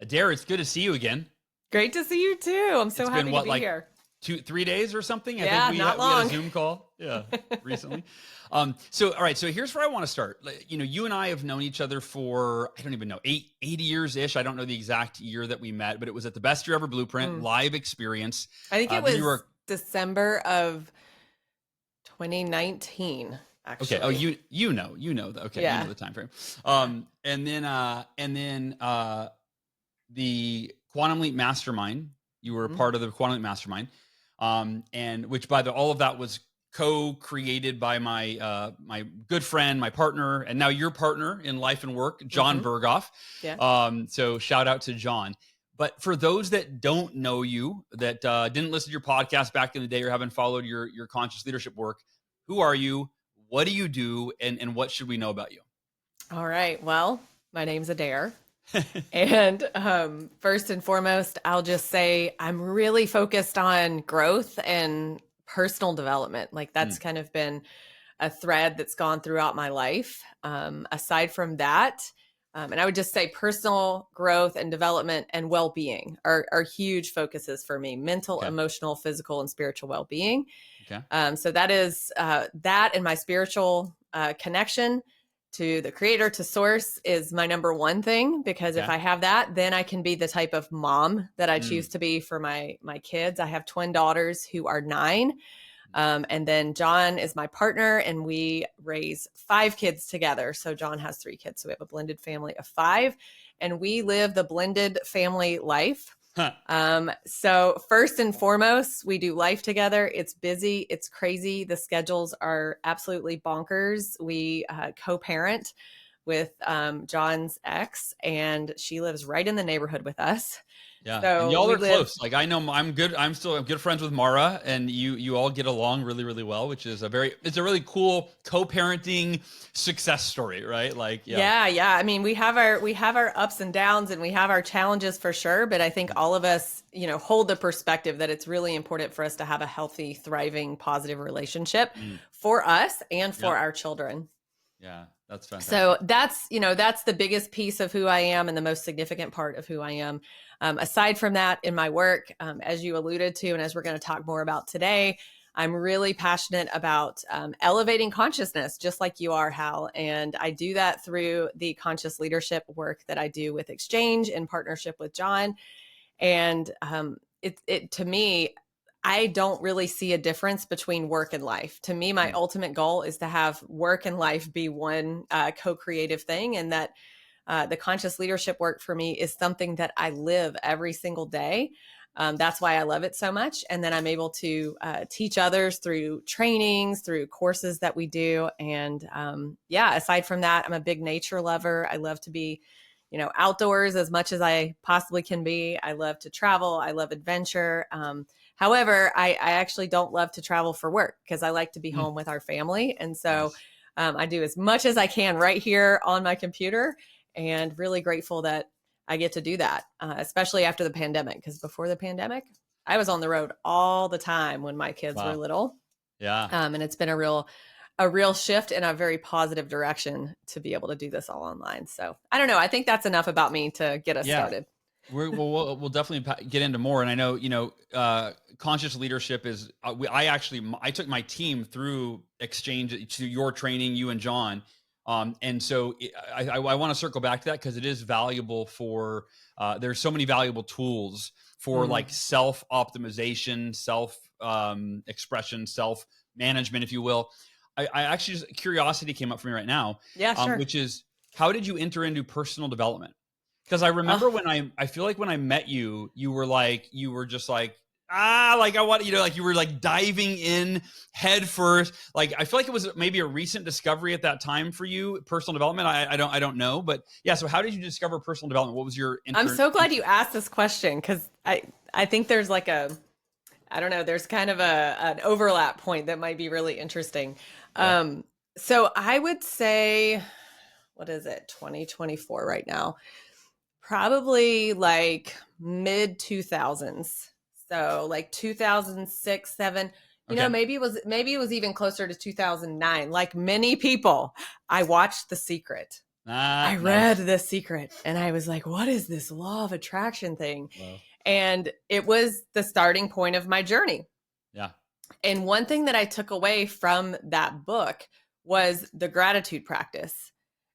Adair, it's good to see you again. Great to see you too. I'm so It's happy been to what, be like here. 3 days or something? I think Yeah, we not had, we had a long. Zoom call. Yeah, recently. So all right, so here's where I want to start. You and I have known each other for, I don't even know, 80 years ish. I don't know the exact year that we met, but it was at the Best Year Ever Blueprint Mm. live experience. I think it Then you was were December of 2019, okay. Oh, actually. okay, you know Yeah. the time frame. Yeah. And then the Quantum Leap Mastermind. You were a hmm part of the Quantum Leap Mastermind, and which by the all of that was co-created by my good friend, my partner, and now your partner in life and work, John hmm Berghoff. Yeah. So shout out to John. But for those that don't know you, that didn't listen to your podcast back in the day or haven't followed your conscious leadership work, who are you? What do you do? And what should we know about you? All right. Well, my name's Adair. And first and foremost, I'll just say I'm really focused on growth and personal development. Like that's Mm, kind of been a thread that's gone throughout my life. Aside from that, and I would just say personal growth and development and well-being are huge focuses for me: mental, okay. emotional, physical, and spiritual well-being. Okay. So that is that, and my spiritual connection to the creator, to source, is my number one thing, because if Okay. I have that, then I can be the type of mom that I Mm, choose to be for my kids. I have twin daughters who are 9. And then John is my partner, and we raise 5 kids together. So John has 3 kids. So we have a blended family of 5, and we live the blended family life. huh. So first and foremost, we do life together. It's busy. It's crazy. The schedules are absolutely bonkers. We co-parent with John's ex, and she lives right in the neighborhood with us. Yeah, and So y'all we are live. close. Like I know I'm good. I'm good friends with Mara, and you all get along really really well, which is it's a really cool co-parenting success story, right? Like yeah. Yeah. I mean, we have our ups and downs, and we have our challenges for sure, but I think all of us, hold the perspective that it's really important for us to have a healthy, thriving, positive relationship Mm, for us and yeah, for our children. yeah, that's So fantastic. that's the biggest piece of who I am and the most significant part of who I am. Aside from that, in my work, as you alluded to, and as we're going to talk more about today, I'm really passionate about elevating consciousness, just like you are, Hal. And I do that through the conscious leadership work that I do with Exchange in partnership with John. And it to me, I don't really see a difference between work and life. To me, my Mm, ultimate goal is to have work and life be one co-creative thing, and that the conscious leadership work for me is something that I live every single day. That's why I love it so much. And then I'm able to teach others through trainings, through courses that we do. And yeah, aside from that, I'm a big nature lover. I love to be outdoors as much as I possibly can be. I love to travel. I love adventure. However, I actually don't love to travel for work, because I like to be mm, home with our family. And so nice. I do as much as I can right here on my computer, and really grateful that I get to do that, especially after the pandemic, because before the pandemic, I was on the road all the time when my kids were Wow. little. Yeah. And it's been a real shift in a very positive direction to be able to do this all online. So I don't know. I think that's enough about me to get us Yeah. started. We'll definitely get into more. And I know, conscious leadership is, I took my team through Exchange to your training, you and John. And so I want to circle back to that, because it is valuable for, there's so many valuable tools for Mm. like self optimization, self expression, self management, if you will. I actually, just curiosity came up for me right now, Yeah, sure. which is, how did you enter into personal development? Because I Oh, remember I feel like when I met you, you were just like, like I want, like you were like diving in head first. Like, I feel like it was maybe a recent discovery at that time for you, personal development. I don't know, but yeah. So how did you discover personal development? What was your I'm so glad you intro? asked this question, because I think there's like I don't know, there's kind of an overlap point that might be really interesting. Okay. So I would say, what is it, 2024 right now? Probably like mid 2000s. So like 2006, 7, Okay. maybe it was even closer to 2009. Like many people, I watched The Secret. Ah, I read nice. The Secret and I was like, what is this law of attraction thing? Well, And it was the starting point of my journey. yeah. And one thing that I took away from that book was the gratitude practice.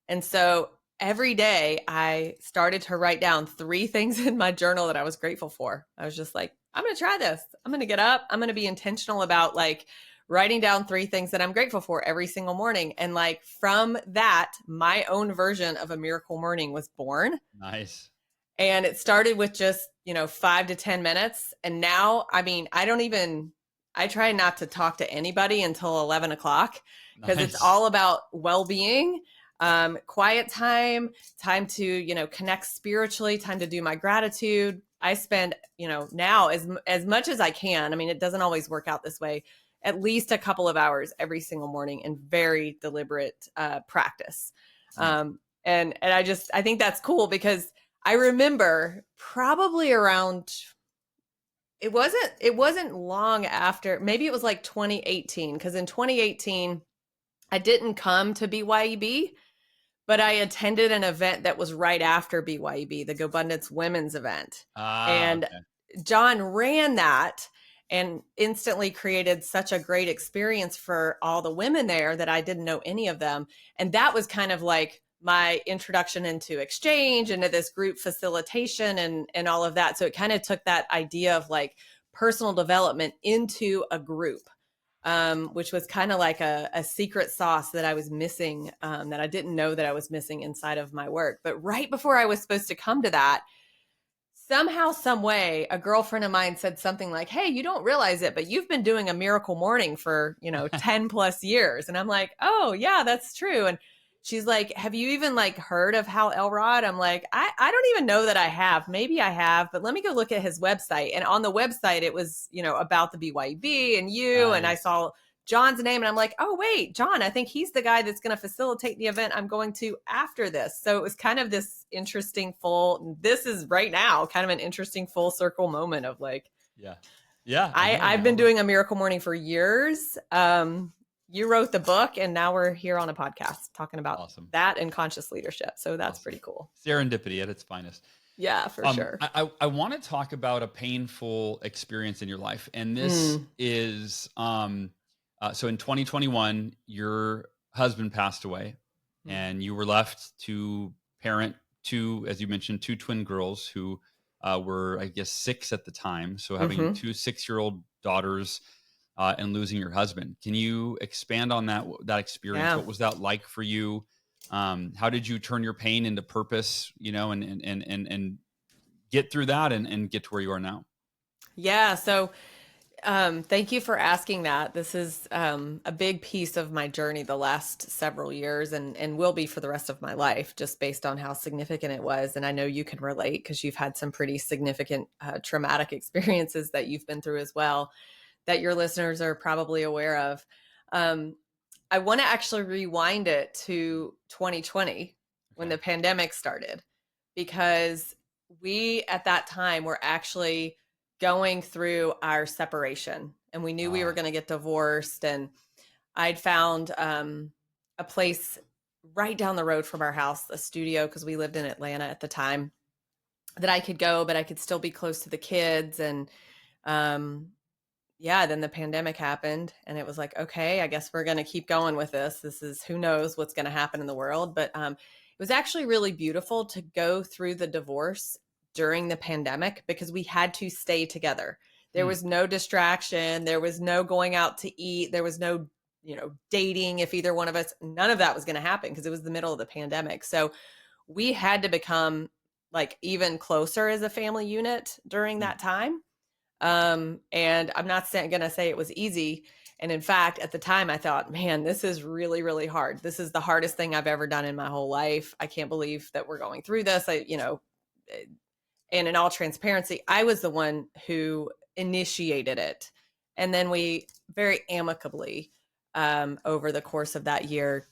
And so every day I started to write down 3 things in my journal that I was grateful for. I was just like, I'm going to try this. I'm going to get up. I'm going to be intentional about like writing down 3 things that I'm grateful for every single morning. And like from that, my own version of a miracle morning was born. Nice. And it started with just, 5 to 10 minutes. And now, I mean, I try not to talk to anybody until 11 o'clock because it's Nice. all about well-being, quiet time to, connect spiritually, time to do my gratitude. I spend, now as much as I can. I mean, it doesn't always work out this way, at least a couple of hours every single morning in very deliberate practice. Nice. And I think that's cool because I remember probably around it wasn't long after, maybe it was like 2018, because in 2018 I didn't come to BYEB, but I attended an event that was right after BYEB, the GoBundance Women's event. Ah, And okay. John ran that and instantly created such a great experience for all the women there that I didn't know any of them. And that was kind of like my introduction into exchange, into this group facilitation and all of that. So it kind of took that idea of like personal development into a group, which was kind of like a secret sauce that I was missing, that I didn't know that I was missing inside of my work. But right before I was supposed to come to that, somehow, some way, a girlfriend of mine said something like, hey, you don't realize it, but you've been doing a miracle morning for, 10 plus years. And I'm like, oh yeah, that's true. And she's like, have you even like heard of Hal Elrod? I'm like, I don't even know that I have. Maybe I have, but let me go look at his website. And on the website, it was, about the BYB and you, and I Nice. saw John's name and I'm like, oh wait, John, I think he's the guy that's going to facilitate the event I'm going to after this. So it was kind of this interesting this is right now kind of an interesting full circle moment of like, Yeah. Yeah. I know, I've man. been doing a miracle morning for years. You wrote the book and now we're here on a podcast talking about Awesome. that and conscious leadership. So that's Awesome. pretty cool. Serendipity at its finest. Yeah, for sure. I want to talk about a painful experience in your life. And this is, so in 2021, your husband passed away and you were left to parent two, as you mentioned, 2 twin girls who were, I guess, 6 at the time. So having 2 6-year-old daughters and losing your husband. Can you expand on that experience? Yeah. What was that like for you? How did you turn your pain into purpose, and get through that and get to where you are now? Yeah. So thank you for asking that. This is a big piece of my journey the last several years and will be for the rest of my life, just based on how significant it was. And I know you can relate because you've had some pretty significant traumatic experiences that you've been through as well, that your listeners are probably aware of. I want to actually rewind it to 2020 when Okay. the pandemic started, because we at that time were actually going through our separation and we knew we were Ah, going to get divorced. And I'd found a place right down the road from our house, a studio, because we lived in Atlanta at the time, that I could go, but I could still be close to the kids. And yeah, then the pandemic happened and it was like, okay, I guess we're going to keep going with this. This is, who knows what's going to happen in the world. But it was actually really beautiful to go through the divorce during the pandemic because we had to stay together. There hmm, was no distraction. There was no going out to eat. There was no, dating if either one of us, none of that was going to happen because it was the middle of the pandemic. So we had to become like even closer as a family unit during hmm, that time. And I'm not going to say it was easy. And in fact, at the time I thought, man, this is really, really hard. This is the hardest thing I've ever done in my whole life. I can't believe that we're going through this. And in all transparency, I was the one who initiated it. And then we very amicably, over the course of that year,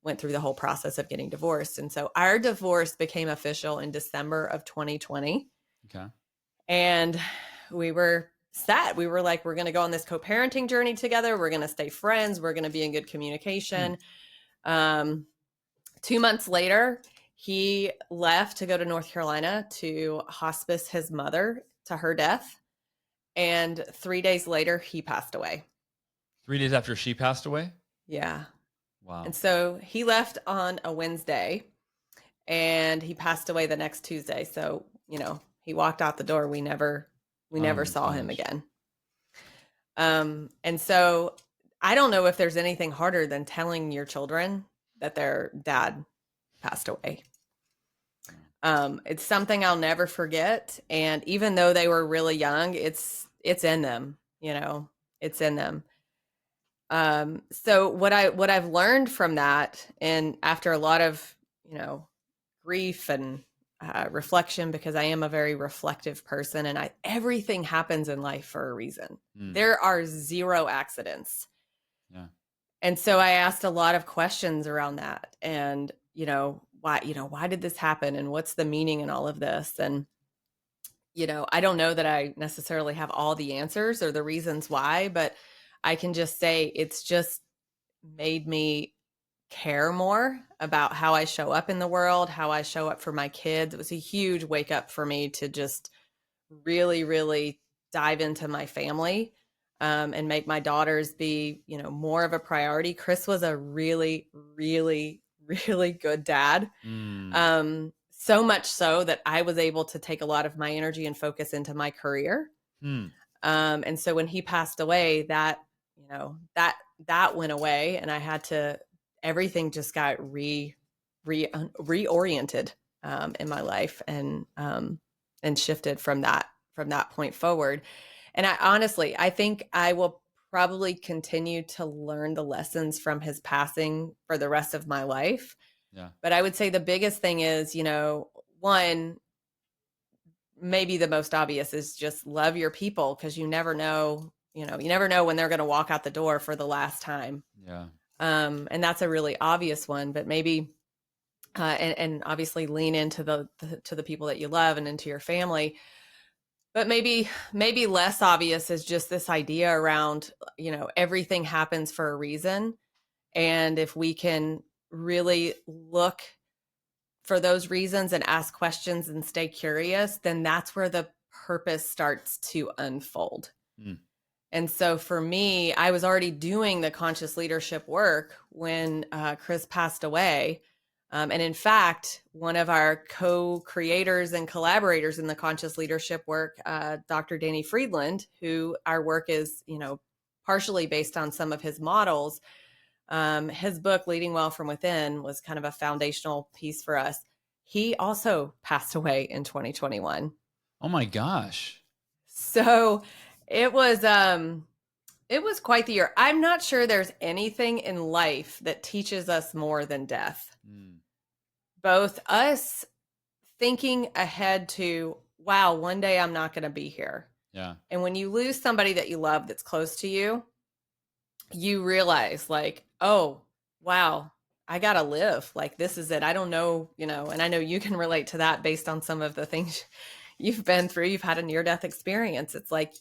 went through the whole process of getting divorced. And so our divorce became official in December of 2020. okay. And we were set. We were like, we're going to go on this co-parenting journey together. We're going to stay friends. We're going to be in good Hmm, communication. Um, 2 months later, he left to go to North Carolina to hospice his mother to her death. And 3 days later, he passed away. 3 days after she passed away? Yeah. And Wow. so he left on a Wednesday and he passed away the next Tuesday. So, he walked out the door. We never Oh saw him gosh. again. And so I don't know if there's anything harder than telling your children that their dad passed away. It's something I'll never forget. And even though they were really young, it's in them, it's in them. So what I've learned from that, and after a lot of, grief and reflection, because I am a very reflective person, and everything happens in life for a reason. There are 0 accidents. Yeah. And so I asked a lot of questions around that, and, why did this happen? And what's the meaning in all of this? And, I don't know that I necessarily have all the answers or the reasons why, but I can just say it's just made me care more about how I show up in the world, how I show up for my kids. It was a huge wake up for me to just really, really dive into my family, and make my daughters be, more of a priority. Chris was a really, really, really good dad. So much so that I was able to take a lot of my energy and focus into my career. And so when he passed away, that, that went away, and I had to, everything just got reoriented in my life, and shifted from that point forward. And I think I will probably continue to learn the lessons from his passing for the rest of my life. Yeah. But I would say the biggest thing is, one, maybe the most obvious, is just love your people, because you never know when they're going to walk out the door for the last time. Yeah. And that's a really obvious one, but maybe, and obviously lean into the people that you love and into your family. But maybe less obvious is just this idea around, everything happens for a reason. And if we can really look for those reasons and ask questions and stay curious, then that's where the purpose starts to unfold. And so for me, I was already doing the conscious leadership work when Chris passed away. And in fact, one of our co-creators and collaborators in the conscious leadership work, Dr. Danny Friedland, who our work is, partially based on some of his models, his book, Leading Well from Within, was kind of a foundational piece for us. He also passed away in 2021. Oh my gosh. So it was quite the year. I'm not sure there's anything in life that teaches us more than death. Both us thinking ahead to, wow, one day I'm not going to be here. Yeah. And when you lose somebody that you love that's close to you, you realize, like, oh, wow, I got to live. Like, this is it. I don't know, and I know you can relate to that based on some of the things you've been through. You've had a near-death experience. It's like,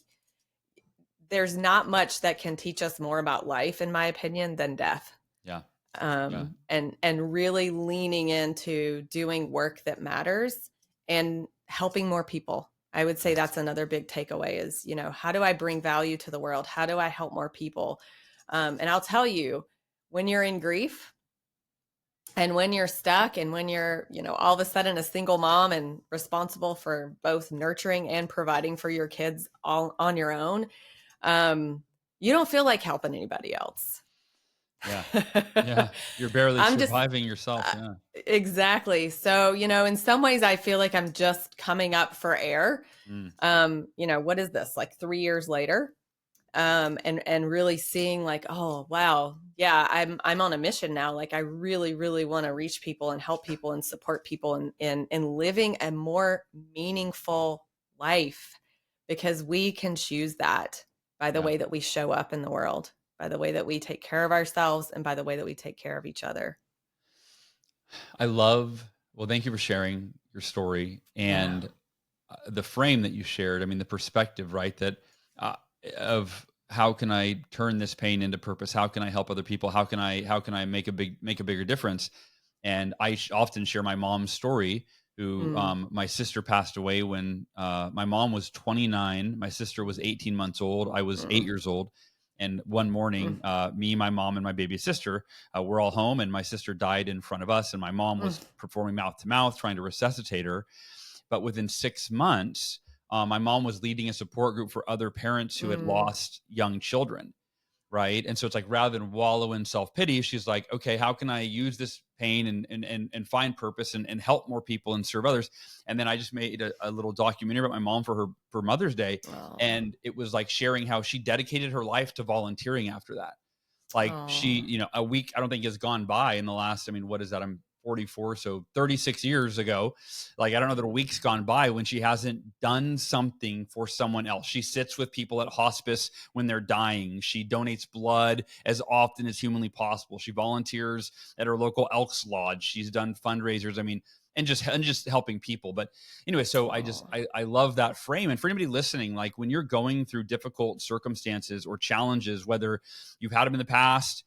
there's not much that can teach us more about life, in my opinion, than death. Yeah. And really leaning into doing work that matters and helping more people. I would say that's another big takeaway is, how do I bring value to the world? How do I help more people? And I'll tell you, when you're in grief and when you're stuck and when you're, all of a sudden a single mom and responsible for both nurturing and providing for your kids all on your own, you don't feel like helping anybody else. Yeah. Yeah. You're barely surviving yourself. Yeah. Exactly. So, in some ways I feel like I'm just coming up for air. What is this, like 3 years later? And really seeing like, oh, wow. Yeah, I'm on a mission now. Like, I really, really want to reach people and help people and support people in living a more meaningful life, because we can choose that by the way that we show up in the world, by the way that we take care of ourselves, and by the way that we take care of each other. Well, thank you for sharing your story and the frame that you shared. I mean, the perspective, right? That of how can I turn this pain into purpose? How can I help other people? How can I make a bigger difference? And I often share my mom's story, who Mm, my sister passed away when my mom was 29. My sister was 18 months old. I was 8 mm, years old. And one morning, mm, me, my mom, and my baby sister were all home, and my sister died in front of us. And my mom mm, was performing mouth to mouth, trying to resuscitate her. But within 6 months, my mom was leading a support group for other parents who had mm, lost young children. Right. And so it's like, rather than wallow in self-pity, she's like, okay, how can I use this pain and find purpose and help more people and serve others? And then I just made a little documentary about my mom for Mother's Day. oh, And it was like sharing how she dedicated her life to volunteering after that. Like, she, oh, a week I don't think has gone by in the last, I mean, what is that? I'm 44, so 36 years ago. Like, I don't know that a week's gone by when she hasn't done something for someone else. She sits with people at hospice when they're dying. She donates blood as often as humanly possible. She volunteers at her local Elks Lodge. She's done fundraisers. I mean, and just helping people. But anyway, so oh, I love that frame. And for anybody listening, like, when you're going through difficult circumstances or challenges, whether you've had them in the past,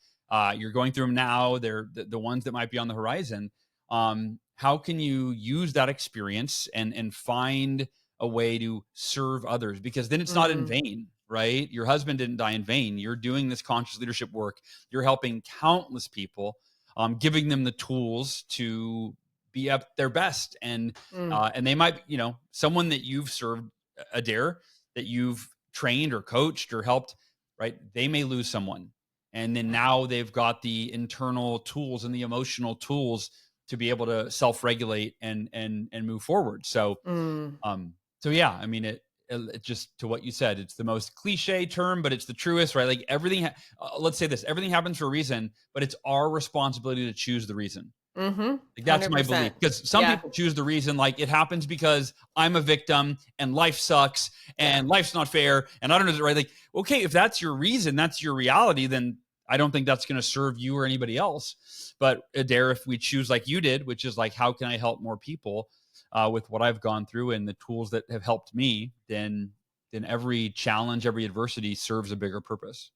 you're going through them now, they're the ones that might be on the horizon. How can you use that experience and find a way to serve others? Because then it's not in mm, vain, right? Your husband didn't die in vain. You're doing this conscious leadership work. You're helping countless people, giving them the tools to be at their best. mm, And they might, someone that you've served, a dare, that you've trained or coached or helped, right? They may lose someone, and then yeah, now they've got the internal tools and the emotional tools to be able to self-regulate and move forward. So mm, so yeah, I mean, it just, to what you said, it's the most cliche term, but it's the truest, right? Like, everything let's say this: everything happens for a reason, but it's our responsibility to choose the reason. mm-hmm, Like, that's my belief, 100%. because some Yeah, people choose the reason, like, it happens because I'm a victim and life sucks yeah, and life's not fair and I don't know, right? Like, okay, if that's your reason, that's your reality, then I don't think that's going to serve you or anybody else. But Adair, if we choose like you did, which is like, how can I help more people with what I've gone through and the tools that have helped me, then every challenge, every adversity serves a bigger purpose.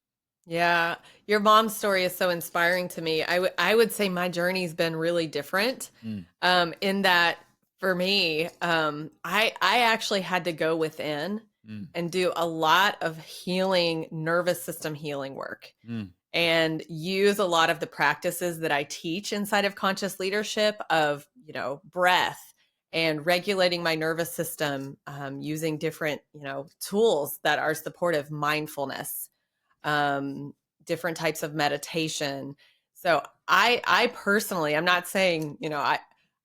yeah. Your mom's story is so inspiring to me. I would say my journey's been really different, Mm, in that for me, I actually had to go within mm, and do a lot of healing, nervous system healing work, mm, and use a lot of the practices that I teach inside of conscious leadership of, breath and regulating my nervous system, using different, tools that are supportive, mindfulness, um, different types of meditation. So I personally, I'm not saying,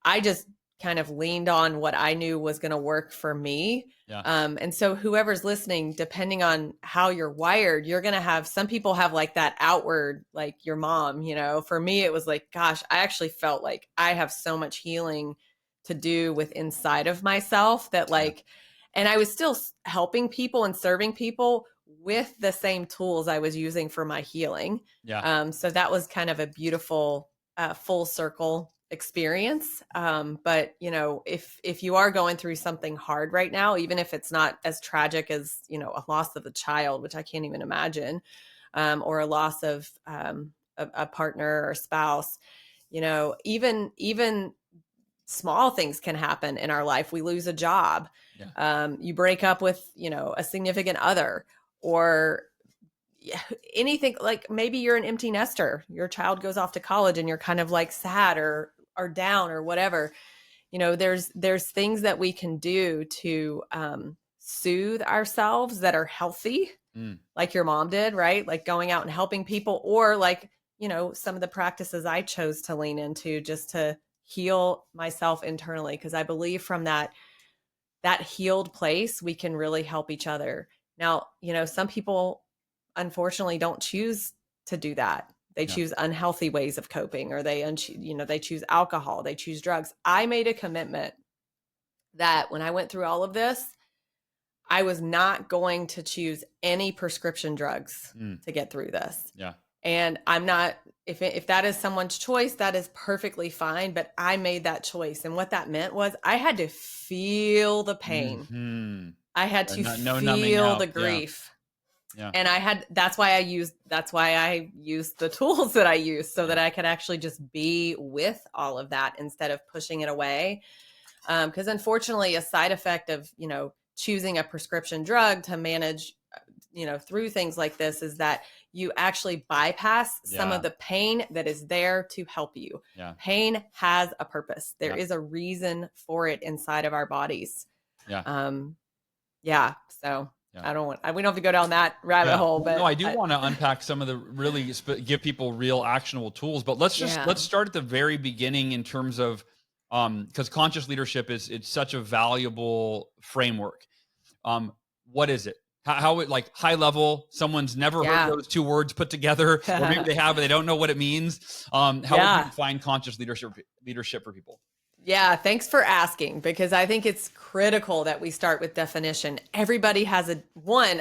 I just kind of leaned on what I knew was going to work for me. yeah. And so whoever's listening, depending on how you're wired, you're going to have, some people have like that outward, like your mom, for me, it was like, gosh, I actually felt like I have so much healing to do with inside of myself that, Yeah. like, and I was still helping people and serving people with the same tools I was using for my healing. Yeah. So that was kind of a beautiful, full circle experience. But if you are going through something hard right now, even if it's not as tragic as a loss of a child, which I can't even imagine, or a loss of a partner or spouse, even small things can happen in our life. We lose a job. Yeah. You break up with, a significant other, or anything, like maybe you're an empty nester. Your child goes off to college and you're kind of like sad or down or whatever. There's things that we can do to soothe ourselves that are healthy, Mm, like your mom did, right? Like going out and helping people, or like, some of the practices I chose to lean into just to heal myself internally. Cause I believe from that healed place, we can really help each other. Now, some people unfortunately don't choose to do that. They yeah. choose unhealthy ways of coping, or they choose alcohol, they choose drugs. I made a commitment that when I went through all of this, I was not going to choose any prescription drugs Mm, to get through this. yeah. And I'm not, if that is someone's choice, that is perfectly fine. But I made that choice. And what that meant was I had to feel the pain. Hmm. I had to No numbing feel the out. Yeah. grief. Yeah. And that's why I used the tools that I use, so that I could actually just be with all of that instead of pushing it away. Because unfortunately, a side effect of, choosing a prescription drug to manage, through things like this, is that you actually bypass some of the pain that is there to help you. Yeah. Pain has a purpose. There is a reason for it inside of our bodies. Yeah. So Yeah. we don't have to go down that rabbit hole, but no, I do want to unpack some of the give people real actionable tools, but let's start at the very beginning in terms of, because conscious leadership it's such a valuable framework. What is it? How it, like, high level, someone's never heard those two words put together, or maybe they have, but they don't know what it means. How would you define conscious leadership for people? Yeah, thanks for asking, because I think it's critical that we start with definition. Everybody has a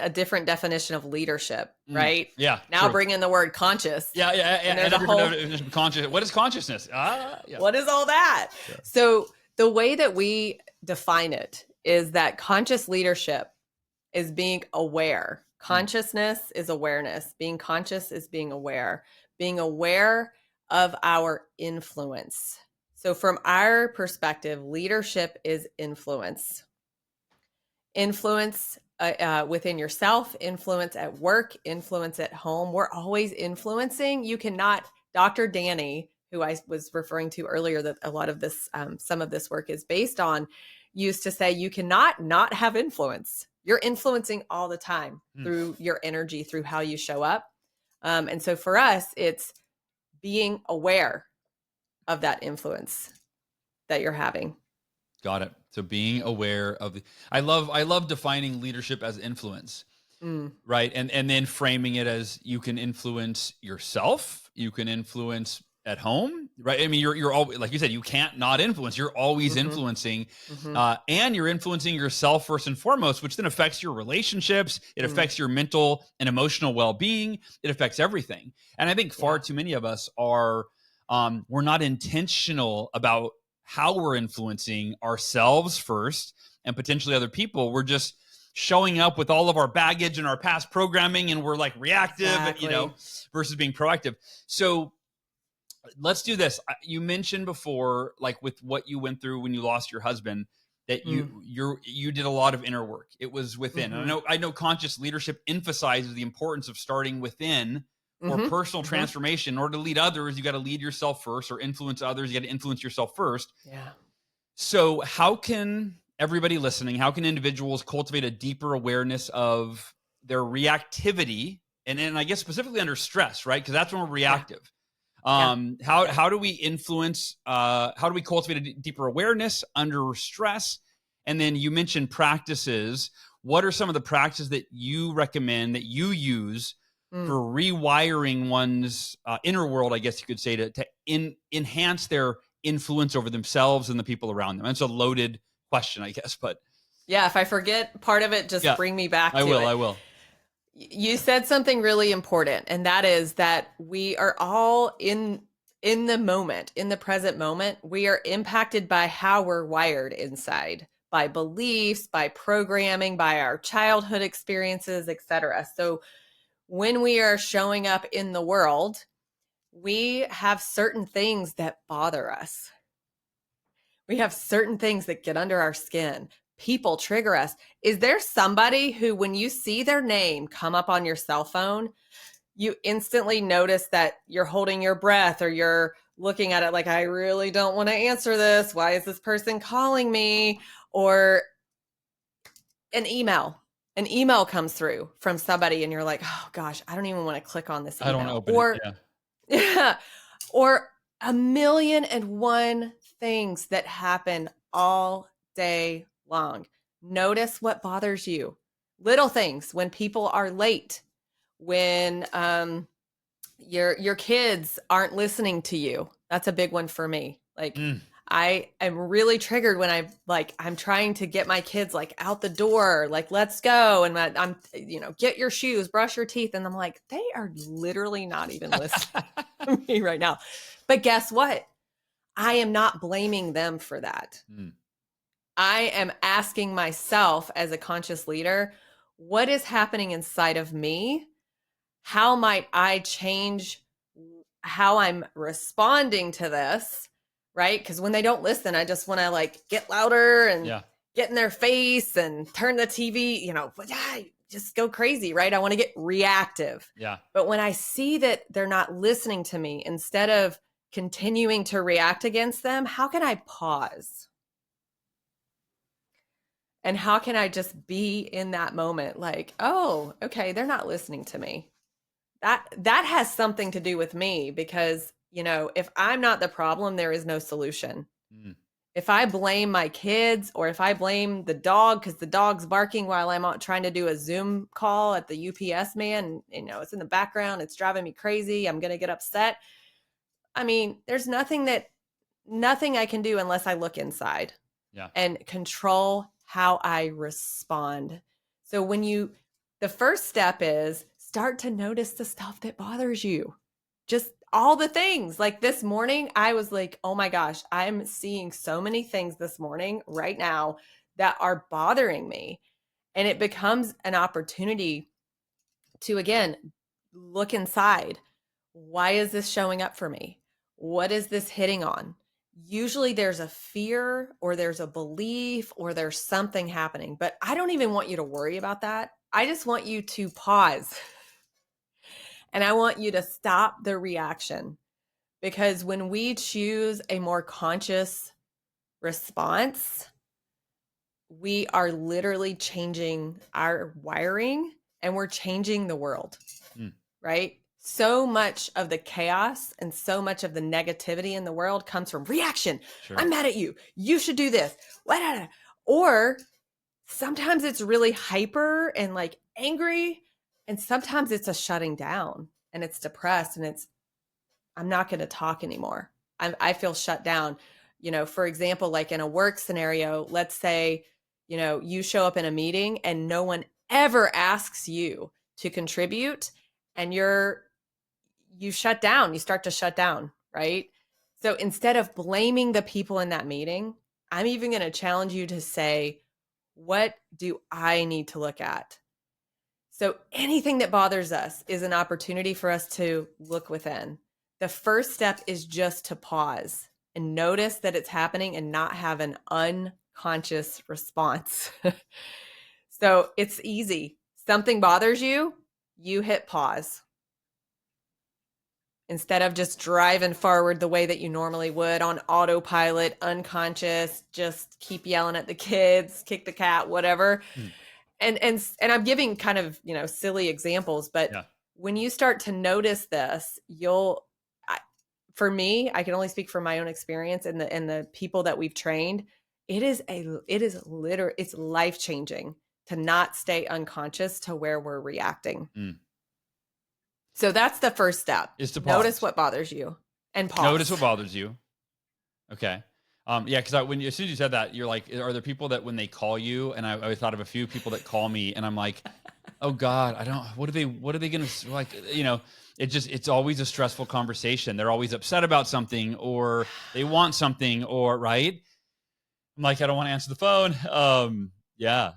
different definition of leadership, right? Yeah. Now bring in the word conscious. Yeah. And there's a whole conscious. What is consciousness? What is all that? Yeah. So the way that we define it is that conscious leadership is being aware. Consciousness is awareness. Being conscious is being aware of our influence. So from our perspective, leadership is influence. Influence within yourself, influence at work, influence at home. We're always influencing. You cannot, Dr. Danny, who I was referring to earlier, that a lot of this, some of this work is based on, used to say, you cannot not have influence. You're influencing all the time through your energy, through how you show up. And so for us, it's being aware of that influence that you're having. Got it. So being aware of I love defining leadership as influence, right? And then framing it as, you can influence yourself, you can influence at home, right? I mean, you're always, like you said, you can't not influence. You're always influencing, and you're influencing yourself first and foremost, which then affects your relationships. It affects your mental and emotional well-being. It affects everything. And I think far too many of us are, we're not intentional about how we're influencing ourselves first and potentially other people. We're just showing up with all of our baggage and our past programming, and we're like reactive, versus being proactive. So let's do this. You mentioned before, like with what you went through when you lost your husband, that you did a lot of inner work. It was within. And I know conscious leadership emphasizes the importance of starting within for personal transformation. In order to lead others, you got to lead yourself first, or influence others, you got to influence yourself first. Yeah. So how can everybody listening, how can individuals cultivate a deeper awareness of their reactivity? And I guess specifically under stress, right? Because that's when we're reactive. How do we influence, how do we cultivate a deeper awareness under stress? And then you mentioned practices. What are some of the practices that you recommend, that you use for rewiring one's inner world, I guess you could say, to enhance their influence over themselves and the people around them? It's a loaded question, I guess, but yeah, if I forget part of it, just bring me back to it. I will. You said something really important, and that is that we are all in the moment, in the present moment. We are impacted by how we're wired inside, by beliefs, by programming, by our childhood experiences, etc. So when we are showing up in the world, we have certain things that bother us. We have certain things that get under our skin. People trigger us. Is there somebody who, when you see their name come up on your cell phone, you instantly notice that you're holding your breath, or you're looking at it like, I really don't want to answer this. Why is this person calling me? Or an email comes through from somebody, and you're like, oh gosh, I don't even want to click on this email. I don't want to open it. Yeah. Or 1,000,001 things that happen all day long. Notice what bothers you. Little things, when people are late, when your kids aren't listening to you. That's a big one for me. Like, I am really triggered when I'm trying to get my kids like out the door, like, let's go. And I'm, get your shoes, brush your teeth. And I'm like, they are literally not even listening to me right now. But guess what? I am not blaming them for that. I am asking myself, as a conscious leader, what is happening inside of me? How might I change how I'm responding to this? Right? Because when they don't listen, I just want to like get louder and get in their face and turn the TV, just go crazy, right? I want to get reactive. Yeah. But when I see that they're not listening to me, instead of continuing to react against them, how can I pause? And how can I just be in that moment? Like, oh, okay, they're not listening to me. That has something to do with me, because, if I'm not the problem, there is no solution. Mm. If I blame my kids, or if I blame the dog because the dog's barking while I'm out trying to do a Zoom call at the UPS man, it's in the background, it's driving me crazy, I'm going to get upset. I mean, there's nothing I can do unless I look inside and control how I respond. So the first step is start to notice the stuff that bothers you. Just all the things. Like this morning, I was like, oh my gosh, I'm seeing so many things this morning right now that are bothering me. And it becomes an opportunity to, again, look inside. Why is this showing up for me? What is this hitting on? Usually there's a fear, or there's a belief, or there's something happening, but I don't even want you to worry about that. I just want you to pause. And I want you to stop the reaction, because when we choose a more conscious response, we are literally changing our wiring, and we're changing the world, right? So much of the chaos and so much of the negativity in the world comes from reaction. Sure. I'm mad at you. You should do this. Or sometimes it's really hyper and like angry. And sometimes it's a shutting down, and it's depressed, and I'm not going to talk anymore. I feel shut down. For example, like in a work scenario, let's say, you show up in a meeting and no one ever asks you to contribute, and you shut down, you start to shut down, right? So instead of blaming the people in that meeting, I'm even going to challenge you to say, what do I need to look at? So anything that bothers us is an opportunity for us to look within. The first step is just to pause and notice that it's happening and not have an unconscious response. So it's easy. Something bothers you, you hit pause. Instead of just driving forward the way that you normally would on autopilot, unconscious, just keep yelling at the kids, kick the cat, whatever. And I'm giving kind of, silly examples, but when you start to notice this, for me, I can only speak from my own experience and the people that we've trained. It's life-changing to not stay unconscious to where we're reacting. So that's the first step. Is to pause. Notice what bothers you and pause. Notice what bothers you. Okay. Because as soon as you said that, you're like, are there people that when they call you, and I thought of a few people that call me, and I'm like, oh God, what are they going to like? It's always a stressful conversation. They're always upset about something, or they want something, or right. I'm like, I don't want to answer the phone. Yeah.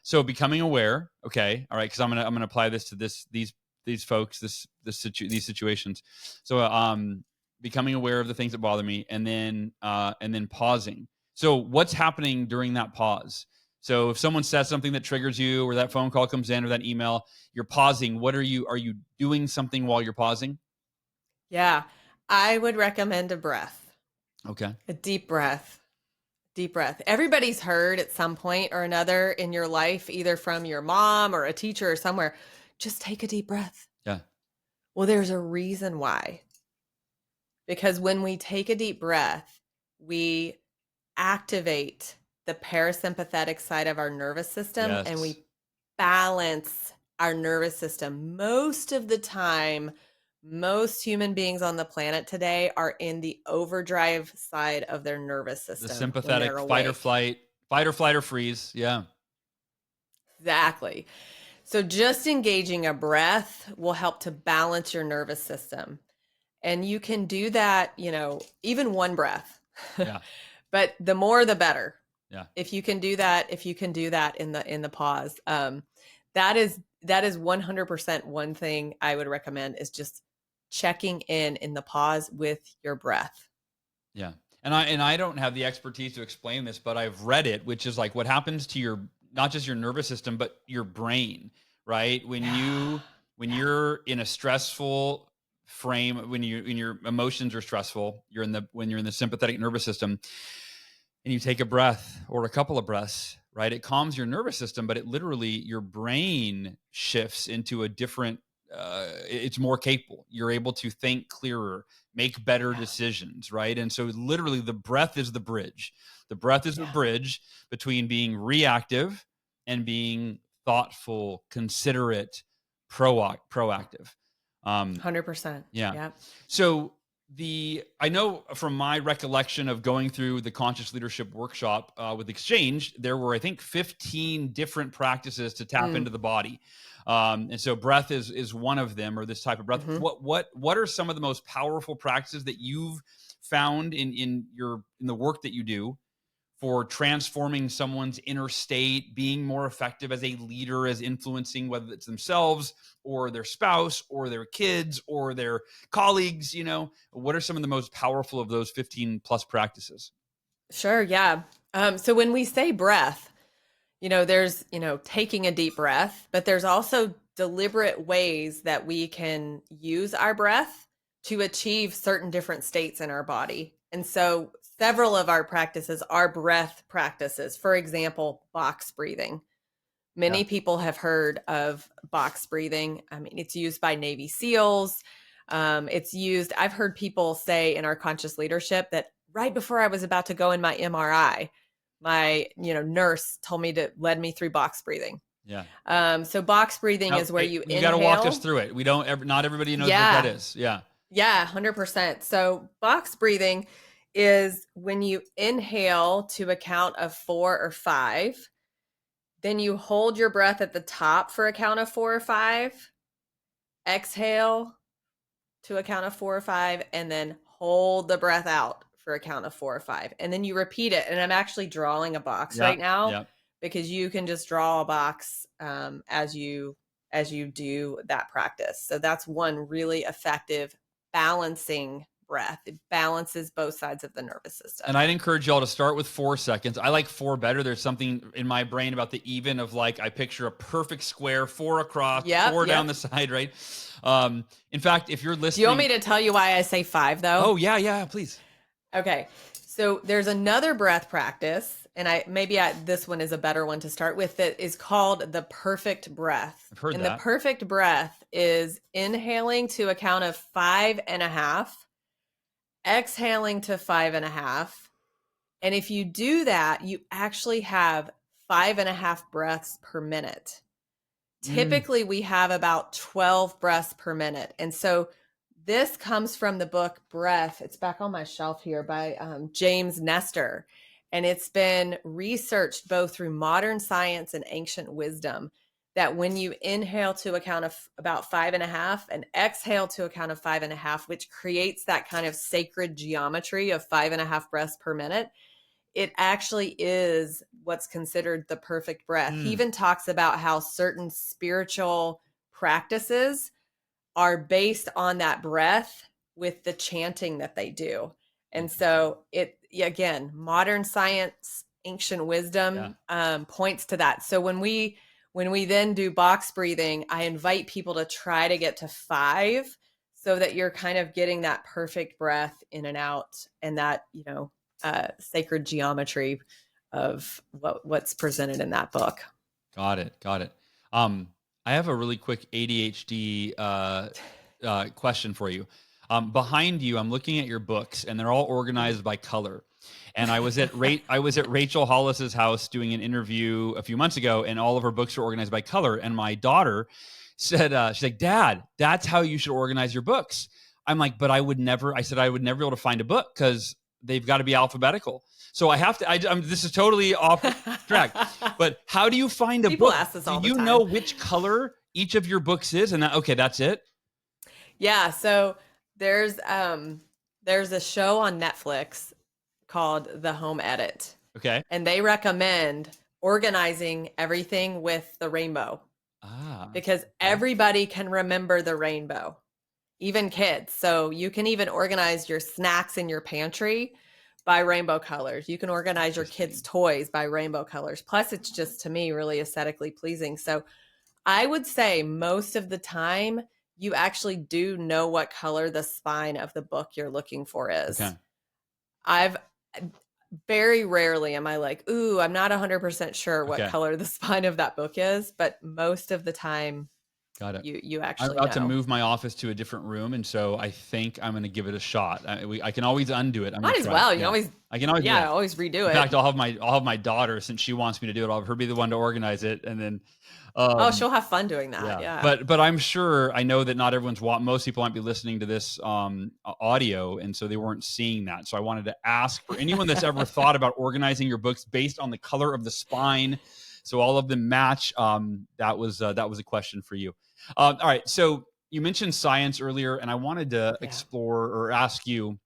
So becoming aware. Okay. All right. Cause I'm going to apply this to these folks, these situations. So, becoming aware of the things that bother me, and then pausing. So what's happening during that pause? So if someone says something that triggers you, or that phone call comes in, or that email, you're pausing. Are you doing something while you're pausing? Yeah. I would recommend a breath. Okay. A deep breath. Deep breath. Everybody's heard at some point or another in your life, either from your mom or a teacher or somewhere, just take a deep breath. Yeah. Well, there's a reason why. Because when we take a deep breath, we activate the parasympathetic side of our nervous system, and we balance our nervous system. Most of the time, most human beings on the planet today are in the overdrive side of their nervous system. The sympathetic, fight or flight or freeze. Yeah. Exactly. So just engaging a breath will help to balance your nervous system. And you can do that, even one breath. Yeah. But the more, the better. Yeah. If you can do that, in the pause, that is 100% one thing I would recommend, is just checking in the pause with your breath. Yeah. And I don't have the expertise to explain this, but I've read it, which is like what happens to your, not just your nervous system, but your brain, right? When you're in a stressful frame, when your emotions are stressful, when you're in the sympathetic nervous system, and you take a breath or a couple of breaths, right? It calms your nervous system, but it literally, your brain shifts into a different, it's more capable. You're able to think clearer, make better decisions, right? And so literally the breath is the bridge. The breath is the bridge between being reactive and being thoughtful, considerate, proactive. 100%. Yeah. Yeah. So I know from my recollection of going through the conscious leadership workshop with Exchange, there were, I think, 15 different practices to tap into the body. And so breath is one of them, or this type of breath. What are some of the most powerful practices that you've found in the work that you do for transforming someone's inner state, being more effective as a leader, as influencing whether it's themselves or their spouse or their kids or their colleagues? What are some of the most powerful of those 15 plus practices? Sure. Yeah. So when we say breath, there's, taking a deep breath, but there's also deliberate ways that we can use our breath to achieve certain different states in our body. And so several of our practices are breath practices. For example, box breathing. Many people have heard of box breathing. I mean, it's used by Navy SEALs. I've heard people say in our conscious leadership that right before I was about to go in my MRI, my nurse led me through box breathing. Yeah. So box breathing is where you you inhale. got to walk us through it. Not everybody knows what that is. Yeah. Yeah, 100%. So box breathing is when you inhale to a count of 4 or 5, then you hold your breath at the top for a count of 4 or 5, exhale to a count of 4 or 5, and then hold the breath out for a count of 4 or 5. And then you repeat it. And I'm actually drawing a box right now because you can just draw a box as you do that practice. So that's one really effective balancing breath. It balances both sides of the nervous system. And I'd encourage y'all to start with 4 seconds. I like 4 better. There's something in my brain about the even of, like, I picture a perfect square, 4 across, 4 down the side, right? In fact, if you're listening. Do you want me to tell you why I say 5 though? Oh, yeah, please. Okay. So there's another breath practice, and this one is a better one to start with, that is called the perfect breath. I've heard that. The perfect breath is inhaling to a count of 5.5, exhaling to 5.5. And if you do that, you actually have 5.5 breaths per minute. Typically, we have about 12 breaths per minute. And so this comes from the book Breath. It's back on my shelf here by James Nestor. And it's been researched both through modern science and ancient wisdom that when you inhale to a count of about 5.5 and exhale to a count of 5.5, which creates that kind of sacred geometry of 5.5 breaths per minute, it actually is what's considered the perfect breath. He even talks about how certain spiritual practices are based on that breath with the chanting that they do. And so again, modern science, ancient wisdom points to that. So when we then do box breathing, I invite people to try to get to 5 so that you're kind of getting that perfect breath in and out, and that, sacred geometry of what's presented in that book. Got it. I have a really quick ADHD question for you. Behind you, I'm looking at your books, and they're all organized by color. And I was at Rachel Hollis's house doing an interview a few months ago, and all of her books are organized by color. And my daughter said, she's like, "Dad, that's how you should organize your books." I'm like, "But I would never be able to find a book because they've got to be alphabetical. So I have to, this is totally off track, but how do you find a People book? ask this all do the you time. know which color each of your books is? And that's it? Yeah. So there's a show on Netflix called The Home Edit. Okay. and they recommend organizing everything with the rainbow because everybody can remember the rainbow, even kids. So you can even organize your snacks in your pantry by rainbow colors. You can organize your kids' toys by rainbow colors. Plus, it's just, to me, really aesthetically pleasing. So I would say most of the time, you actually do know what color the spine of the book you're looking for is. Okay. I've very rarely am I like, ooh, I'm not 100% sure what color the spine of that book is, but most of the time, got it. You I'm actually about to know. move my office to a different room, and so I think I'm going to give it a shot. I can always undo it. Might as well. You can always, I can always, always redo it. In fact, I'll have my daughter, since she wants me to do it. I'll have her be the one to organize it, and then. She'll have fun doing that. Yeah. But I'm sure, I know that not everyone's most people might be listening to this audio, and so they weren't seeing that. So I wanted to ask for anyone that's ever thought about organizing your books based on the color of the spine, so all of them match. That was a question for you. All right. So you mentioned science earlier, and I wanted to explore or ask you.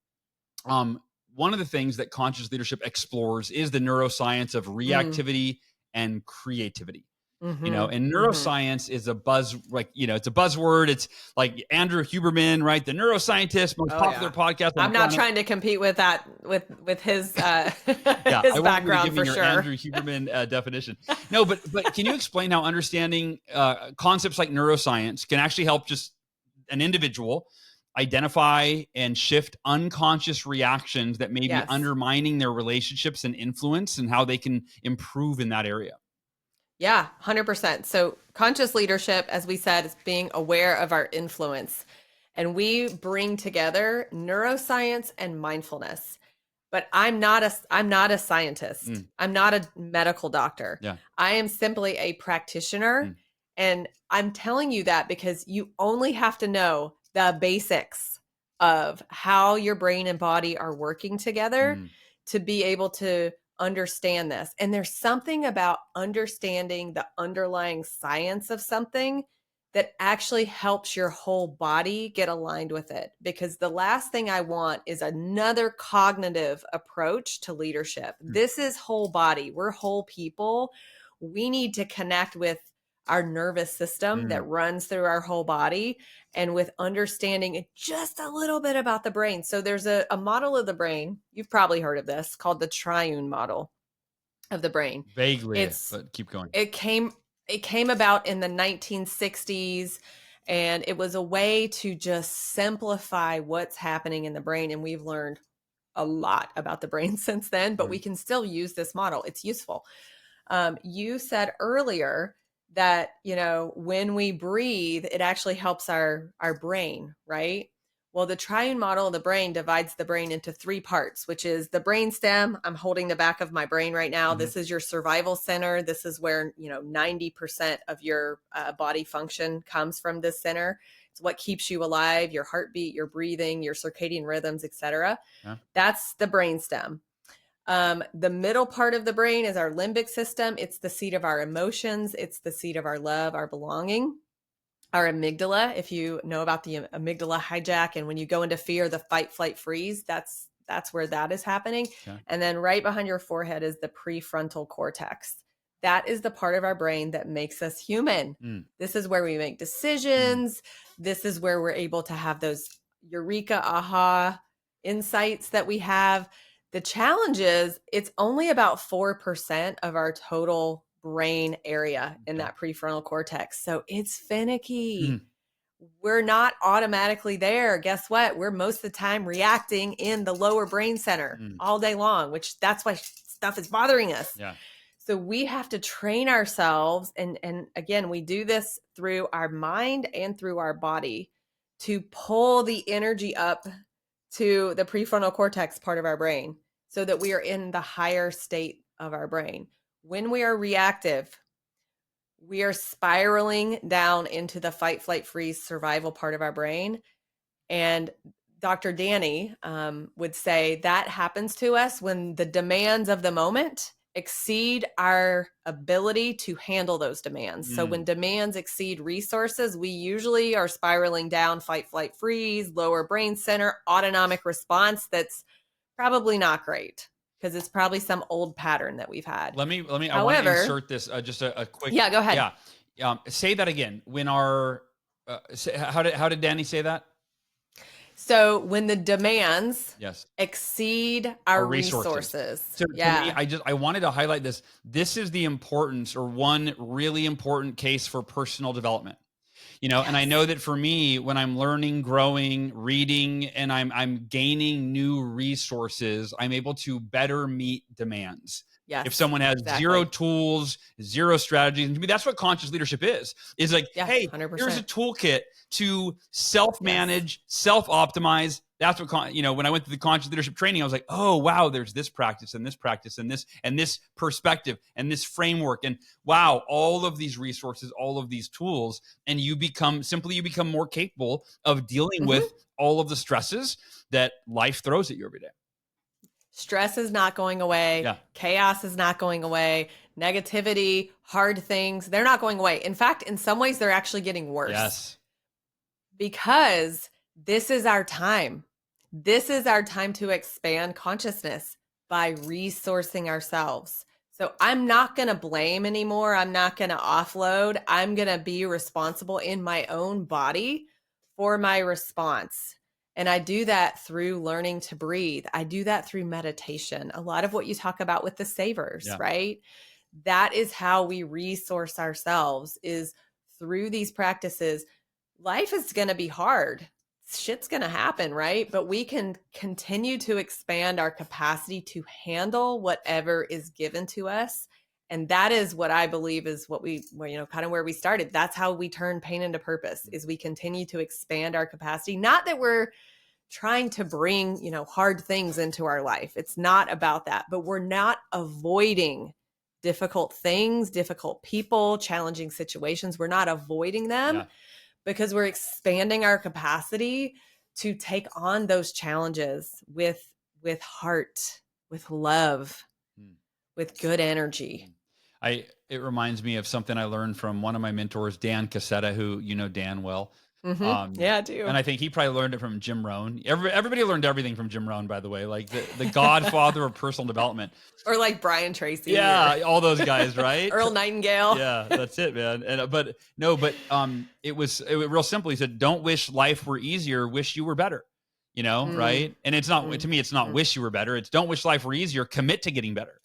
One of the things that conscious leadership explores is the neuroscience of reactivity and creativity. Mm-hmm. And neuroscience is a it's a buzzword. It's like Andrew Huberman, right? The neuroscientist, most popular podcast. I'm not trying to compete with that, with his, his background, for sure. Andrew Huberman definition. No, but can you explain how understanding concepts like neuroscience can actually help just an individual identify and shift unconscious reactions that may be undermining their relationships and influence, and how they can improve in that area? Yeah, 100%. So conscious leadership, as we said, is being aware of our influence. And we bring together neuroscience and mindfulness. But I'm not a scientist. I'm not a medical doctor. Yeah. I am simply a practitioner. And I'm telling you that because you only have to know the basics of how your brain and body are working together to be able to understand this. And there's something about understanding the underlying science of something that actually helps your whole body get aligned with it. Because the last thing I want is another cognitive approach to leadership. This is whole body. We're whole people. We need to connect with our nervous system that runs through our whole body, and with understanding just a little bit about the brain. So there's a model of the brain, you've probably heard of this, called the triune model of the brain. Vaguely, but keep going. It came about in the 1960s, and it was a way to just simplify what's happening in the brain. And we've learned a lot about the brain since then, but we can still use this model. It's useful. You said earlier that, when we breathe, it actually helps our brain, right? Well, the triune model of the brain divides the brain into three parts, which is the brain stem. I'm holding the back of my brain right now. This is your survival center. This is where, 90% of your body function comes from this center. It's what keeps you alive, your heartbeat, your breathing, your circadian rhythms, etc. That's the brain stem. The middle part of the brain is our limbic system. It's the seat of our emotions. It's the seat of our love, our belonging. Our amygdala, if you know about the amygdala hijack, and when you go into fear, the fight, flight, freeze, that's where that is happening. And then right behind your forehead is the prefrontal cortex. That is the part of our brain that makes us human. This is where we make decisions. This is where we're able to have those eureka, aha insights that we have. The challenge is it's only about 4% of our total brain area in that prefrontal cortex. So it's finicky. We're not automatically there. Guess what? We're most of the time reacting in the lower brain center all day long, which that's why stuff is bothering us. So we have to train ourselves. And again, we do this through our mind and through our body to pull the energy up to the prefrontal cortex part of our brain so that we are in the higher state of our brain. When we are reactive, we are spiraling down into the fight, flight, freeze, survival part of our brain. And Dr. Danny would say that happens to us when the demands of the moment exceed our ability to handle those demands. So when demands exceed resources, we usually are spiraling down fight, flight, freeze, lower brain center, autonomic response that's probably not great. because it's probably some old pattern that we've had. Let me, I want to However, insert this, just a quick. yeah, go ahead. Yeah. Say that again. When our, how did Danny say that? So when the demands Yes. exceed our resources. So to me, I wanted to highlight this. This is the importance, or one really important case for personal development. And I know that for me, when I'm learning, growing, reading, and I'm gaining new resources, I'm able to better meet demands. Yes, if someone has zero tools, zero strategies, and to me, that's what conscious leadership is like, hey, 100%. Here's a toolkit to self-manage, self-optimize. That's what, when I went to the conscious leadership training, I was like, oh, wow, there's this practice and this practice and this perspective and this framework. And wow, all of these resources, all of these tools, and you become more capable of dealing with all of the stresses that life throws at you every day. Stress is not going away. Yeah. Chaos is not going away. Negativity, hard things, they're not going away. In fact, in some ways, they're actually getting worse. Yes. Because this is our time. This is our time to expand consciousness by resourcing ourselves. So I'm not going to blame anymore. I'm not going to offload. I'm going to be responsible in my own body for my response. And I do that through learning to breathe. I do that through meditation. A lot of what you talk about with the savers, right? That is how we resource ourselves, is through these practices. Life is going to be hard. Shit's going to happen, right? But we can continue to expand our capacity to handle whatever is given to us. And that is what I believe is what kind of where we started. That's how we turn pain into purpose, is we continue to expand our capacity. Not that we're trying to bring, hard things into our life. It's not about that, but we're not avoiding difficult things, difficult people, challenging situations. We're not avoiding them because we're expanding our capacity to take on those challenges with heart, with love, with good energy. It reminds me of something I learned from one of my mentors, Dan Cassetta, who Dan well. Yeah, I do. And I think he probably learned it from Jim Rohn. Everybody learned everything from Jim Rohn, by the way, like the godfather of personal development. Or like Brian Tracy. Yeah, all those guys, right? Earl Nightingale. Yeah, that's it, man. It was real simple. He said, "Don't wish life were easier, wish you were better." Right? And it's not to me, it's not wish you were better. It's don't wish life were easier, commit to getting better.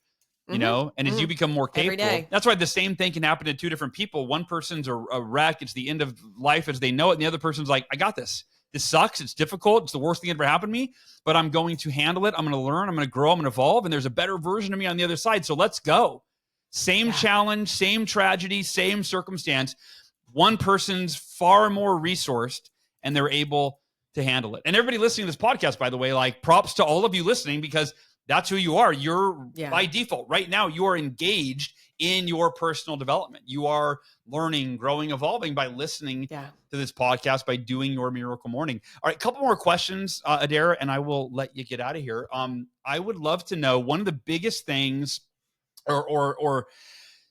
And as you become more capable, that's why the same thing can happen to two different people. One person's a wreck. It's the end of life as they know it. And the other person's like, I got this. This sucks. It's difficult. It's the worst thing that ever happened to me, but I'm going to handle it. I'm going to learn. I'm going to grow. I'm going to evolve. And there's a better version of me on the other side. So let's go. Same challenge, same tragedy, same circumstance. One person's far more resourced and they're able to handle it. And everybody listening to this podcast, by the way, like props to all of you listening, because that's who you are. You're by default right now, you are engaged in your personal development. You are learning, growing, evolving by listening to this podcast, by doing your miracle morning. All right, a couple more questions, Adair, and I will let you get out of here. I would love to know, one of the biggest things or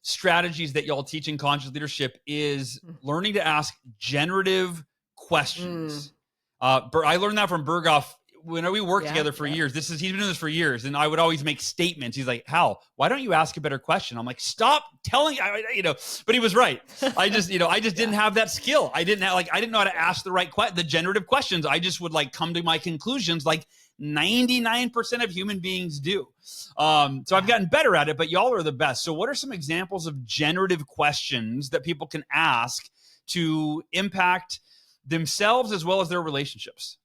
strategies that y'all teach in conscious leadership is learning to ask generative questions. I learned that from Berghoff. When we worked together for years, he's been doing this for years, and I would always make statements. He's like, "Hal, why don't you ask a better question?" I'm like, "Stop telling," But he was right. I just didn't have that skill. I didn't know how to ask the generative questions. I just would come to my conclusions like 99% of human beings do. So I've gotten better at it, but y'all are the best. So what are some examples of generative questions that people can ask to impact themselves as well as their relationships?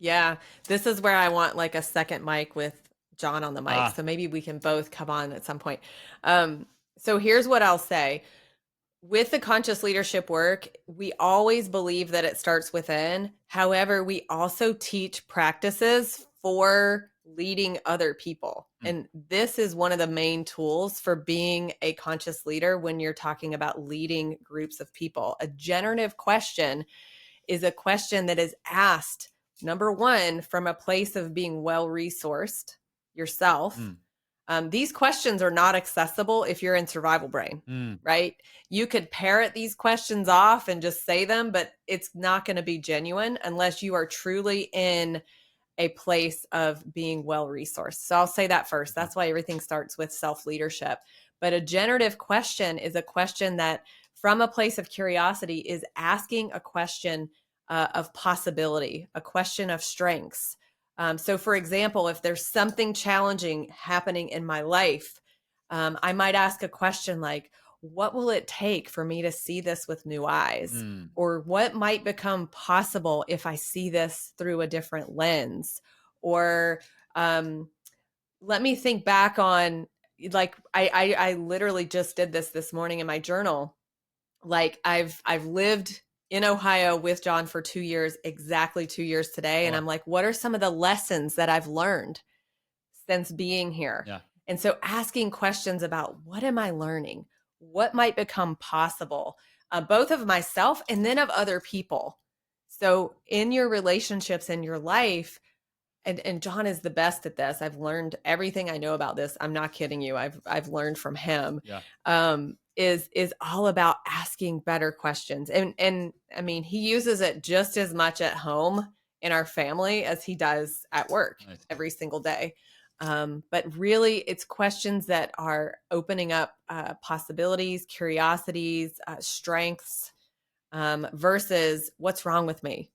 Yeah, this is where I want a second mic with John on the mic. So maybe we can both come on at some point. So here's what I'll say. With the conscious leadership work, we always believe that it starts within. However, we also teach practices for leading other people. And this is one of the main tools for being a conscious leader when you're talking about leading groups of people. A generative question is a question that is asked, number one, from a place of being well-resourced yourself. These questions are not accessible if you're in survival brain, right? You could parrot these questions off and just say them, but it's not going to be genuine unless you are truly in a place of being well resourced. So I'll say that first. That's why everything starts with self-leadership. But a generative question is a question that, from a place of curiosity, is asking a question of possibility, a question of strengths. So, for example, if there's something challenging happening in my life, I might ask a question like, what will it take for me to see this with new eyes? Or what might become possible if I see this through a different lens? Or let me think back on, like, I literally just did this morning in my journal. Like, I've lived in Ohio with John for 2 years, exactly 2 years today. And I'm like, what are some of the lessons that I've learned since being here? Yeah. And so asking questions about, what am I learning? What might become possible, both of myself and then of other people. So in your relationships in your life, and John is the best at this. I've learned everything I know about this. I'm not kidding you. I've learned from him. Yeah. Is all about asking better questions. And I mean, he uses it just as much at home in our family as he does at work. Nice. Every single day. But really, it's questions that are opening up possibilities, curiosities, strengths, versus what's wrong with me?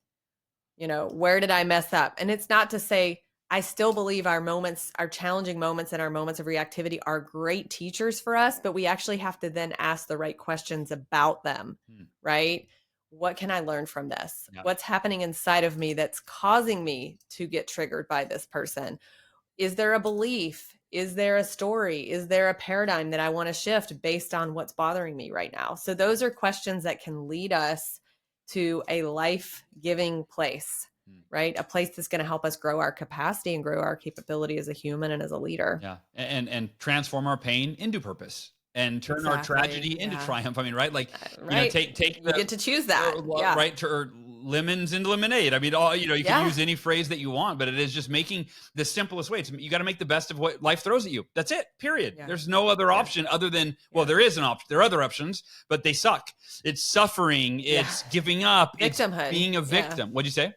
Where did I mess up? And it's not to say, I still believe our moments, our challenging moments and our moments of reactivity are great teachers for us, but we actually have to then ask the right questions about them, right? What can I learn from this? Yeah. What's happening inside of me that's causing me to get triggered by this person? Is there a belief? Is there a story? Is there a paradigm that I want to shift based on what's bothering me right now? So those are questions that can lead us to a life-giving place, right? A place that's going to help us grow our capacity and grow our capability as a human and as a leader. Yeah. And transform our pain into purpose and turn our tragedy into triumph. I mean, right? Like, right. Take you get to choose that. Right. Or lemons into lemonade. I mean, you can use any phrase that you want, but it is just making the simplest way. You got to make the best of what life throws at you. That's it. Period. Yeah. There's no other option other than, there is an option. There are other options, but they suck. It's suffering. It's giving up. Victimhood. It's being a victim. What'd you say?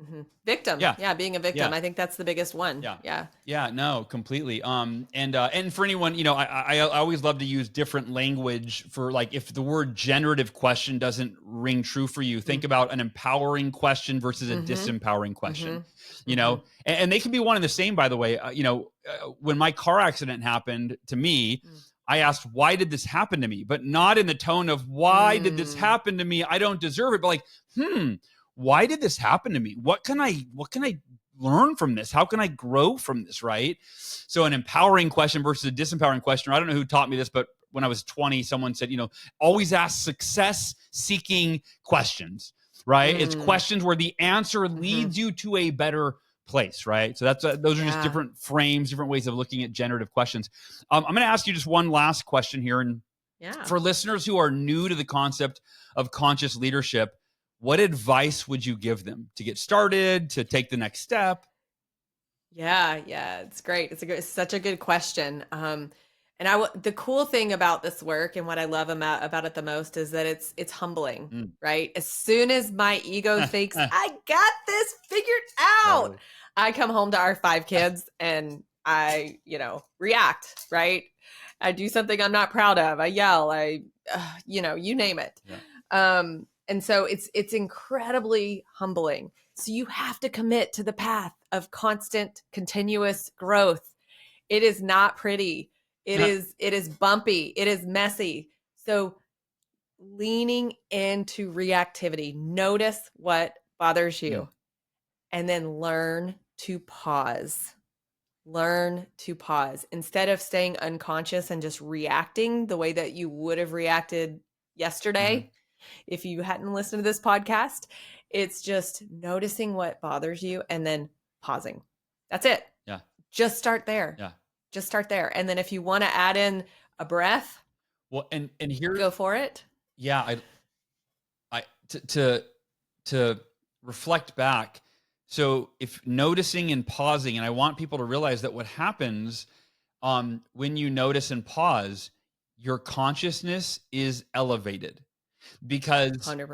Mm-hmm. Victim. Yeah. Being a victim. I think that's the biggest one. Yeah. No, completely. And for anyone, I always love to use different language for, like, if the word generative question doesn't ring true for you, think about an empowering question versus a disempowering question, and they can be one and the same, by the way. When my car accident happened to me, I asked, why did this happen to me? But not in the tone of, why did this happen to me? I don't deserve it. But like, why did this happen to me? What can I learn from this? How can I grow from this? Right. So an empowering question versus a disempowering question. I don't know who taught me this, but when I was 20, someone said, always ask success seeking questions, right? It's questions where the answer leads you to a better place, right? So those are just different frames, different ways of looking at generative questions. I'm going to ask you just one last question here. And for listeners who are new to the concept of conscious leadership, what advice would you give them to get started, to take the next step? Yeah, it's great. It's such a good question. And the cool thing about this work and what I love about it the most is that it's humbling, right? As soon as my ego thinks I got this figured out, I come home to our 5 kids and I, react, right? I do something I'm not proud of. I yell, you name it. Yeah. And so it's incredibly humbling. So you have to commit to the path of constant, continuous growth. It is not pretty. It is bumpy. It is messy. So leaning into reactivity, notice what bothers you, and then learn to pause. Learn to pause. Instead of staying unconscious and just reacting the way that you would have reacted yesterday, if you hadn't listened to this podcast, it's just noticing what bothers you and then pausing. That's it. Yeah. Just start there. Yeah. Just start there. And then if you want to add in a breath, well, and here, go for it. Yeah. To reflect back. So if noticing and pausing, and I want people to realize that what happens when you notice and pause, your consciousness is elevated. because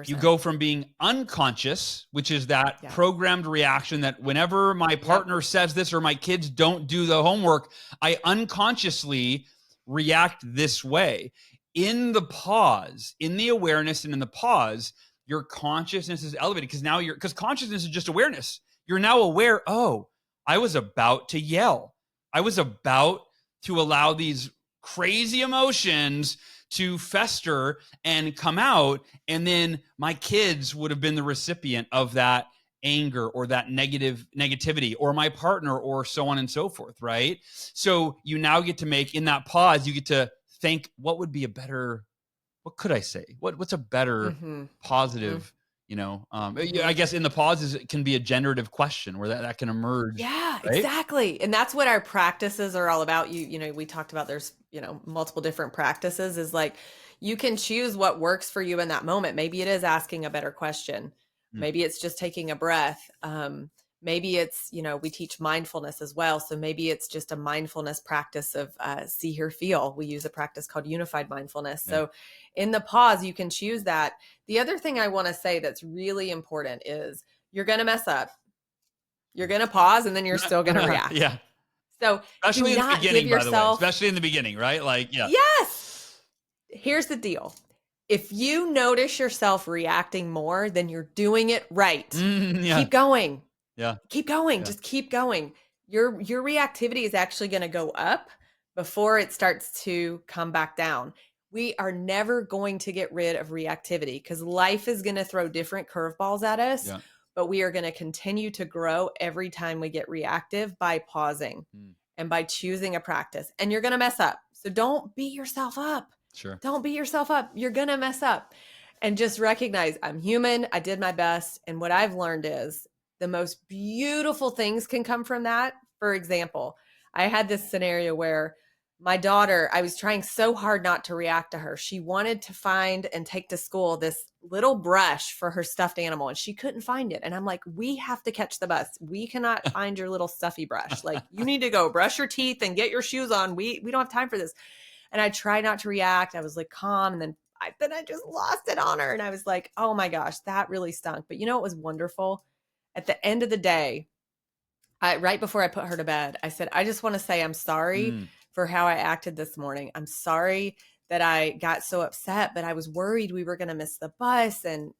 you 100%. go from being unconscious, which is that Yeah. programmed reaction that whenever my partner says this or my kids don't do the homework, I unconsciously react this way. In the pause, in the awareness and in the pause, your consciousness is elevated because now because consciousness is just awareness. You're now aware, oh, I was about to yell. I was about to allow these crazy emotions to fester and come out. And then my kids would have been the recipient of that anger or that negativity, or my partner, or so on and so forth. Right. So you now get to make, in that pause, you get to think, what would be a better, what could I say? What's a better positive, I guess in the pauses, it can be a generative question where that can emerge. Yeah, Right? exactly. And that's what our practices are all about. We talked about there's, multiple different practices, is like you can choose what works for you in that moment. Maybe it is asking a better question. Maybe it's just taking a breath. Maybe it's, we teach mindfulness as well. So maybe it's just a mindfulness practice of see, hear, feel. We use a practice called unified mindfulness. Yeah. So in the pause, you can choose that. The other thing I want to say that's really important is you're going to mess up. You're going to pause and then you're still going to react. Yeah. So especially in the beginning, yourself, by the way, especially in the beginning, right? Like, yeah. Yes. Here's the deal. If you notice yourself reacting more, then you're doing it right. Yeah. Keep going. Yeah. Keep going. Yeah. Just keep going. Your reactivity is actually going to go up before it starts to come back down. We are never going to get rid of reactivity because life is going to throw different curveballs at us. Yeah. But we are going to continue to grow every time we get reactive by pausing and by choosing a practice. And you're going to mess up. So don't beat yourself up. Sure. Don't beat yourself up. You're going to mess up. And just recognize I'm human. I did my best. And what I've learned is the most beautiful things can come from that. For example, I had this scenario where my daughter, I was trying so hard not to react to her. She wanted to find and take to school this little brush for her stuffed animal, and she couldn't find it. And I'm like, we have to catch the bus. We cannot find your little stuffy brush. Like, you need to go brush your teeth and get your shoes on. We don't have time for this. And I tried not to react. I was like calm. And then I just lost it on her. And I was like, oh my gosh, that really stunk. But it was wonderful. At the end of the day, right before I put her to bed, I said, I just want to say I'm sorry for how I acted this morning. I'm sorry that I got so upset, but I was worried we were going to miss the bus. And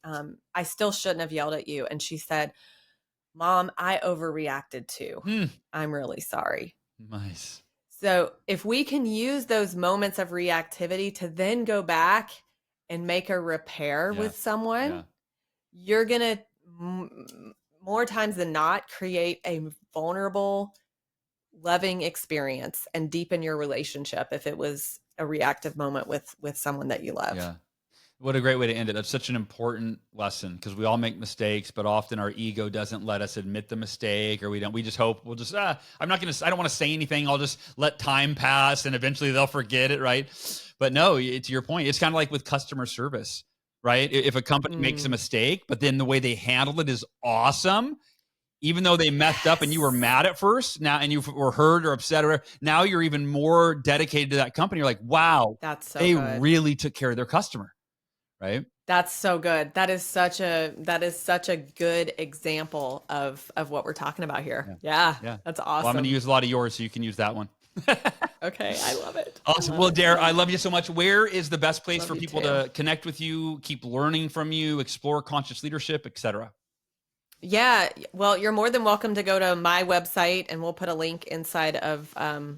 I still shouldn't have yelled at you. And she said, Mom, I overreacted too. I'm really sorry. Nice. So if we can use those moments of reactivity to then go back and make a repair with someone, you're going to more times than not create a vulnerable, loving experience and deepen your relationship if it was a reactive moment with someone that you love. Yeah. What a great way to end it. That's such an important lesson because we all make mistakes, but often our ego doesn't let us admit the mistake, or we just hope I don't want to say anything. I'll just let time pass and eventually they'll forget it. Right. But no, to your point, it's kind of like with customer service, right? If a company makes a mistake, but then the way they handled it is awesome, even though they messed up and you were mad at first now, and you were hurt or upset, or now you're even more dedicated to that company. You're like, wow, they really took care of their customer. Right. That's so good. That is such a good example of what we're talking about here. Yeah. That's awesome. Well, I'm going to use a lot of yours so you can use that one. Okay. I love it. Awesome. Well, Adair, I love you so much. Where is the best place for people to connect with you, keep learning from you, explore conscious leadership, etc.? Yeah. Well, you're more than welcome to go to my website, and we'll put a link inside of,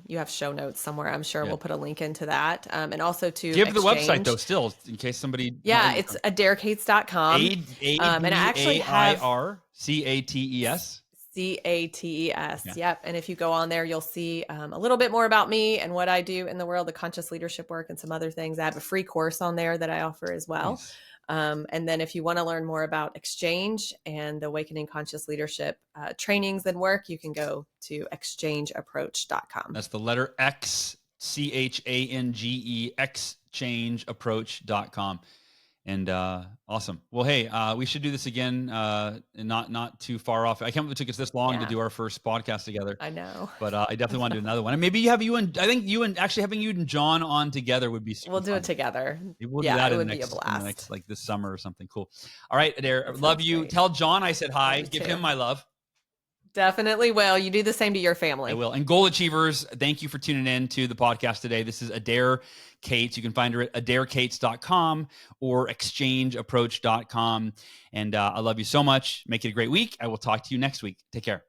you have show notes somewhere. I'm sure we'll put a link into that. And also to give the website though, still in case somebody. Yeah. It's adaircates.com. And I actually have CATES. CATES. Yep. And if you go on there, you'll see a little bit more about me and what I do in the world of conscious leadership work and some other things. I have a free course on there that I offer as well. Nice. And then if you want to learn more about Xchange and the Awakening Conscious Leadership trainings and work, you can go to xchangeapproach.com. That's the letter X, CHANGE, xchangeapproach.com. And awesome. Well, hey, we should do this again, and not too far off. I can't believe it took us this long to do our first podcast together. I know. But I definitely want to do another one. And maybe having you and John on together would be super We'll do fun. it together. We'll do that it in would the be a blast. next, like this summer or something. Cool. All right, Adair, That love sounds you. great. Tell John I said hi. Give too. him my love. Definitely will. You do the same to your family. I will. And goal achievers, thank you for tuning in to the podcast today. This is Adair Cates. You can find her at adaircates.com or exchangeapproach.com. And I love you so much. Make it a great week. I will talk to you next week. Take care.